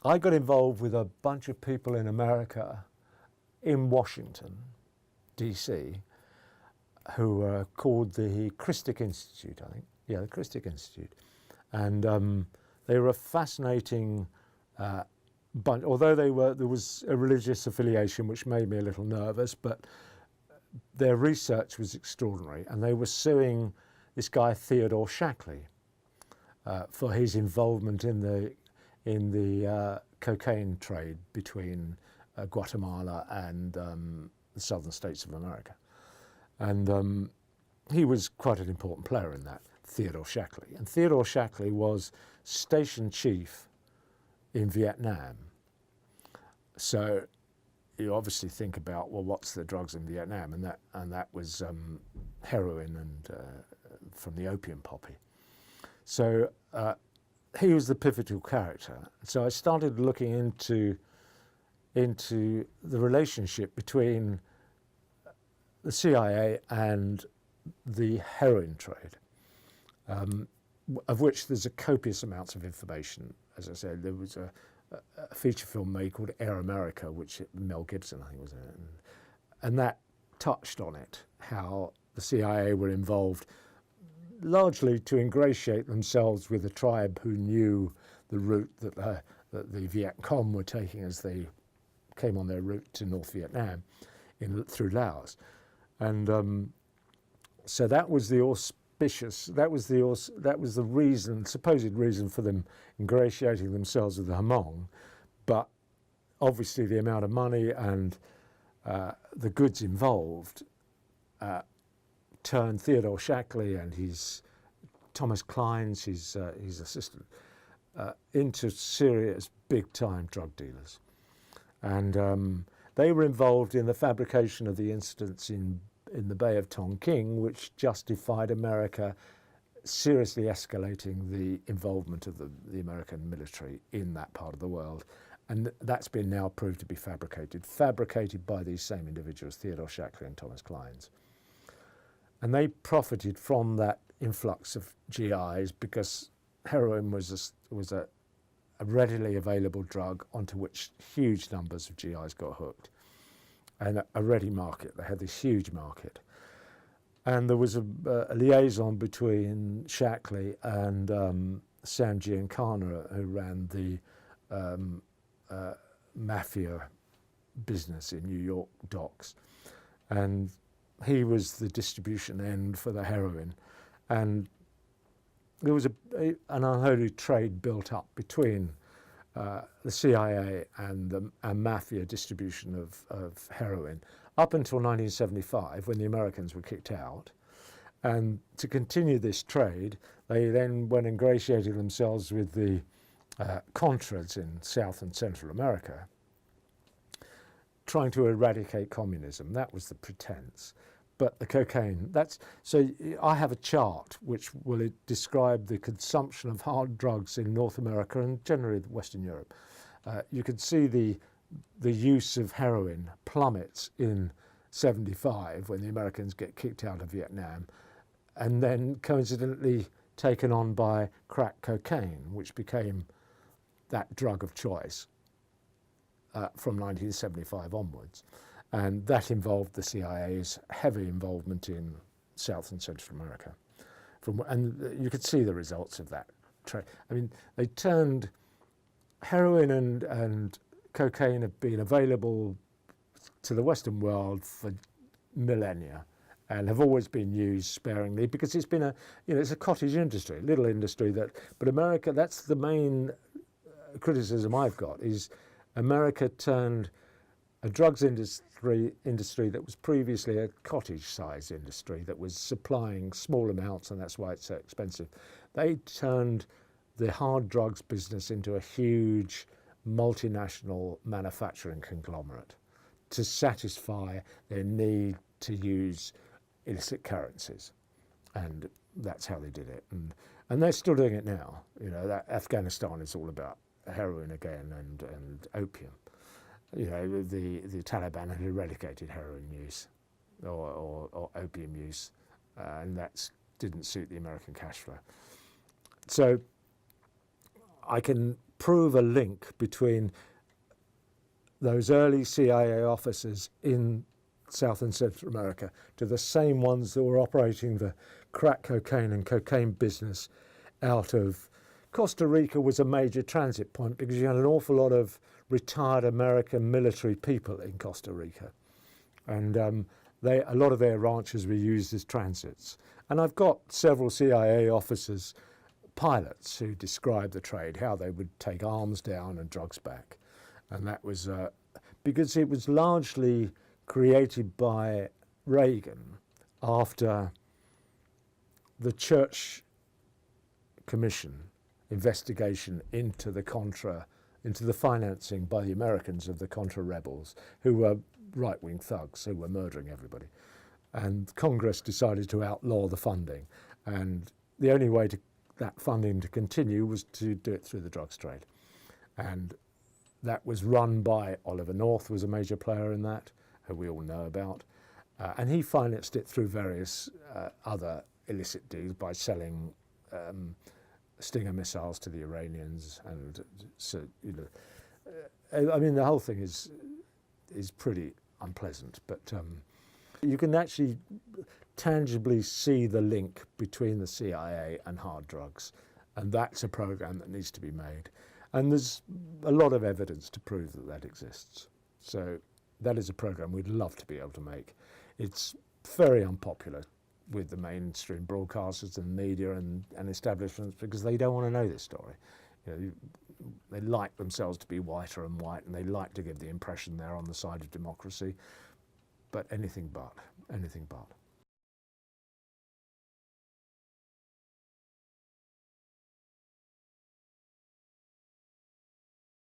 I got involved with a bunch of people in America, in Washington, D.C., who were called the Christic Institute, I think. Yeah, the Christic Institute. And they were a fascinating bunch, although there was a religious affiliation which made me a little nervous, but their research was extraordinary. And they were suing this guy, Theodore Shackley, for his involvement in the cocaine trade between Guatemala and the southern states of America. And he was quite an important player in that, Theodore Shackley. And Theodore Shackley was station chief in Vietnam. So you obviously think about, well, what's the drugs in Vietnam? And that was heroin and from the opium poppy. So he was the pivotal character. So I started looking into the relationship between the CIA and the heroin trade, of which there's a copious amounts of information. As I said, there was a feature film made called Air America, which Mel Gibson, I think, was in it. And that touched on it, how the CIA were involved largely to ingratiate themselves with a tribe who knew the route that the Viet Cong were taking as they came on their route to North Vietnam through Laos. And so that was the reason, supposed reason for them ingratiating themselves with the Hmong. But obviously the amount of money and the goods involved turned Theodore Shackley and his Thomas Clines, his assistant, into serious big-time drug dealers. And they were involved in the fabrication of the incidents in the Bay of Tonkin, which justified America seriously escalating the involvement of the American military in that part of the world. And that's been now proved to be fabricated by these same individuals, Theodore Shackley and Thomas Clines. And they profited from that influx of GIs because heroin was a readily available drug onto which huge numbers of GIs got hooked. And a ready market. They had this huge market. And there was a liaison between Shackley and Sam Giancana, who ran the mafia business in New York docks. And he was the distribution end for the heroin. And there was an unholy trade built up between the CIA and the mafia distribution of heroin up until 1975, when the Americans were kicked out. And to continue this trade, they then went and ingratiated themselves with the Contras in South and Central America, trying to eradicate communism. That was the pretense. But the cocaine, so I have a chart which will describe the consumption of hard drugs in North America and generally Western Europe. You can see the use of heroin plummets in 75 when the Americans get kicked out of Vietnam, and then coincidentally taken on by crack cocaine, which became that drug of choice from 1975 onwards. And that involved the CIA's heavy involvement in South and Central America. And you could see the results of that trade. I mean, they turned heroin and cocaine have been available to the Western world for millennia and have always been used sparingly because it's been it's a cottage industry, a little industry but America, that's the main criticism I've got, is America turned a drugs industry that was previously a cottage-sized industry that was supplying small amounts, and that's why it's so expensive. They turned the hard drugs business into a huge multinational manufacturing conglomerate to satisfy their need to use illicit currencies, and that's how they did it. And they're still doing it now. That Afghanistan is all about heroin again and opium. The Taliban had eradicated heroin use or opium use, and that didn't suit the American cash flow. So I can prove a link between those early CIA officers in South and Central America to the same ones that were operating the crack cocaine and cocaine business out of Costa Rica. Was a major transit point because you had an awful lot of retired American military people in Costa Rica, and a lot of their ranches were used as transits. And I've got several CIA officers, pilots, who describe the trade, how they would take arms down and drugs back. And that was because it was largely created by Reagan after the Church Commission investigation into the Contra, into the financing by the Americans of the Contra rebels, who were right-wing thugs who were murdering everybody. And Congress decided to outlaw the funding. And the only way to that funding to continue was to do it through the drugs trade. And that was run by Oliver North, was a major player in that, who we all know about. And he financed it through various other illicit deals by selling Stinger missiles to the Iranians. And so, you know, I mean, the whole thing is pretty unpleasant, but you can actually tangibly see the link between the CIA and hard drugs, and that's a program that needs to be made. And there's a lot of evidence to prove that that exists. So that is a program we'd love to be able to make. It's very unpopular with the mainstream broadcasters and media and establishments because they don't want to know this story. You know, they like themselves to be whiter and white, and they like to give the impression they're on the side of democracy, but anything but, anything but.